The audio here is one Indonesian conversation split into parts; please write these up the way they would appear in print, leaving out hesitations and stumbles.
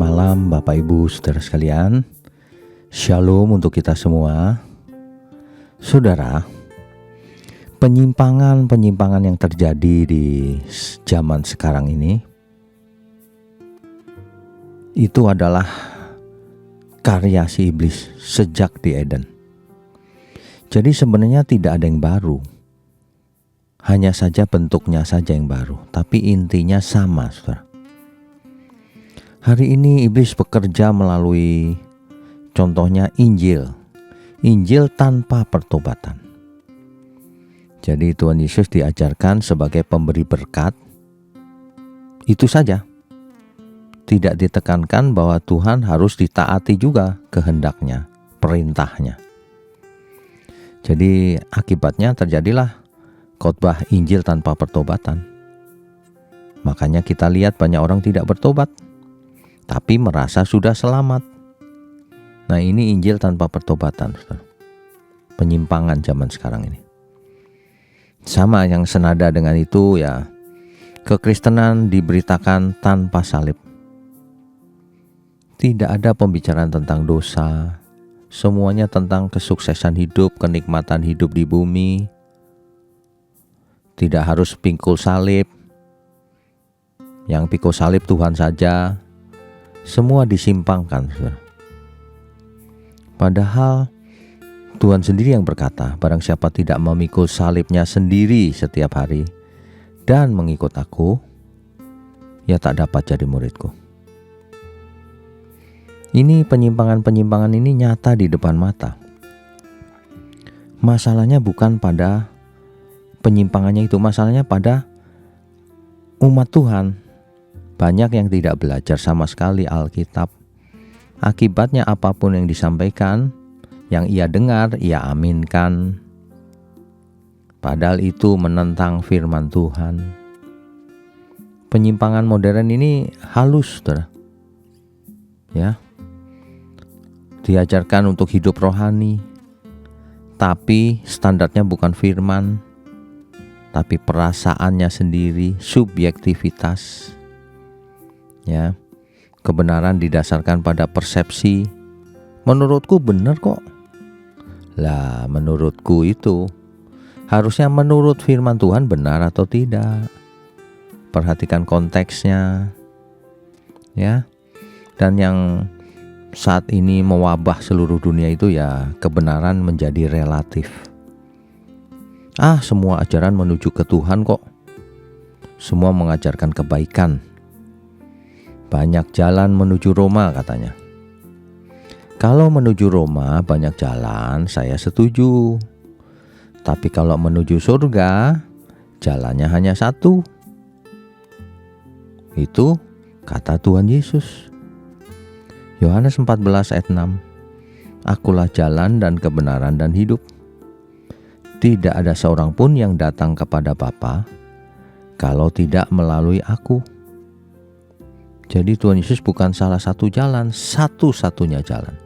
malam Bapak Ibu Saudara sekalian. Shalom untuk kita semua. Saudara, penyimpangan yang terjadi di zaman sekarang ini itu adalah karya si iblis sejak di Eden. Jadi sebenarnya tidak ada yang baru. Hanya saja bentuknya saja yang baru, tapi intinya sama, Saudara. Hari ini iblis bekerja melalui contohnya Injil tanpa pertobatan. Jadi Tuhan Yesus diajarkan sebagai pemberi berkat, itu saja. Tidak ditekankan bahwa Tuhan harus ditaati juga kehendaknya, perintahnya. Jadi akibatnya terjadilah khotbah Injil tanpa pertobatan. Makanya kita lihat banyak orang tidak bertobat, tapi merasa sudah selamat. Nah, ini Injil tanpa pertobatan, saudara. Penyimpangan zaman sekarang ini. Sama yang senada dengan itu ya, kekristenan diberitakan tanpa salib. Tidak ada pembicaraan tentang dosa. Semuanya tentang kesuksesan hidup, kenikmatan hidup di bumi. Tidak harus pikul salib. Yang pikul salib Tuhan saja. Semua disimpangkan, saudara. Padahal Tuhan sendiri yang berkata, barang siapa tidak memikul salibnya sendiri setiap hari dan mengikut aku, ia tak dapat jadi muridku. Ini penyimpangan ini nyata di depan mata. Masalahnya bukan pada penyimpangannya itu, masalahnya pada umat Tuhan. Banyak yang tidak belajar sama sekali Alkitab. Akibatnya apapun yang disampaikan, yang ia dengar, ia aminkan. Padahal itu menentang firman Tuhan. Penyimpangan modern ini halus, saudara. Ya. Diajarkan untuk hidup rohani, tapi standarnya bukan firman, tapi perasaannya sendiri, subjektivitas. Ya, kebenaran didasarkan pada persepsi. Menurutku benar kok. Lah, menurutku itu harusnya menurut firman Tuhan benar atau tidak. Perhatikan konteksnya. Ya. Dan yang saat ini mewabah seluruh dunia itu ya, kebenaran menjadi relatif. Semua ajaran menuju ke Tuhan kok. Semua mengajarkan kebaikan. Banyak jalan menuju Roma katanya. Kalau menuju Roma banyak jalan, saya setuju. Tapi kalau menuju surga, jalannya hanya satu. Itu kata Tuhan Yesus. Yohanes 14 ayat 6. Akulah jalan dan kebenaran dan hidup. Tidak ada seorang pun yang datang kepada Bapa kalau tidak melalui aku. Jadi Tuhan Yesus bukan salah satu jalan, satu-satunya jalan.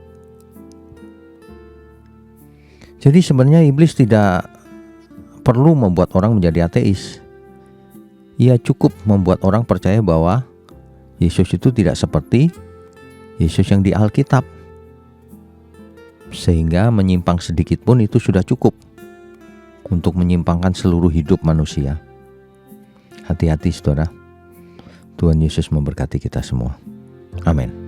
Jadi sebenarnya iblis tidak perlu membuat orang menjadi ateis. Ia cukup membuat orang percaya bahwa Yesus itu tidak seperti Yesus yang di Alkitab. Sehingga menyimpang sedikit pun itu sudah cukup untuk menyimpangkan seluruh hidup manusia. Hati-hati, saudara. Tuhan Yesus memberkati kita semua. Amin.